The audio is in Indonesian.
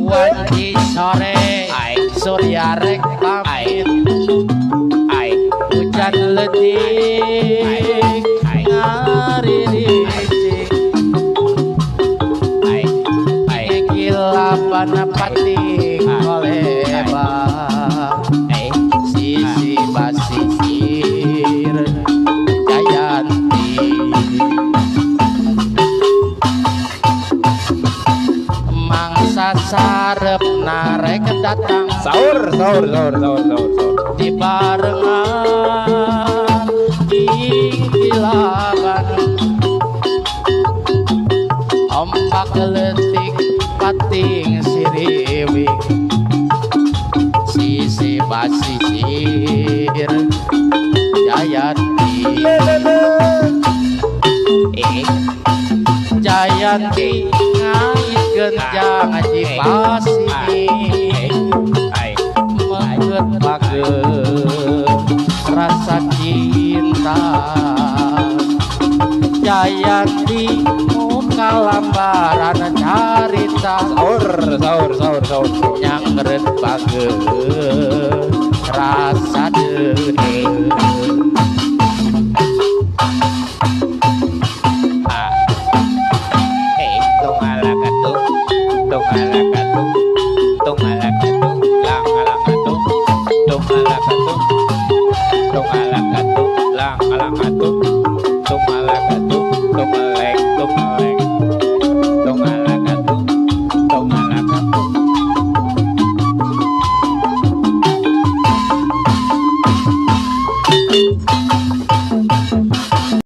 Wanci sore surya rek pamit hujan letik ngariricik kilapan pating koleba sisi basisir Jayanti mangsa sarep narek datang Sahur. di barengan kilaban ombak letik pating siriwik sisi basisir Jayanti Jayanti ngaitkeun jang aji pasi meukeut pageung rasa cinta Jayanti muka lambaran carita Sahur. nyangret pageung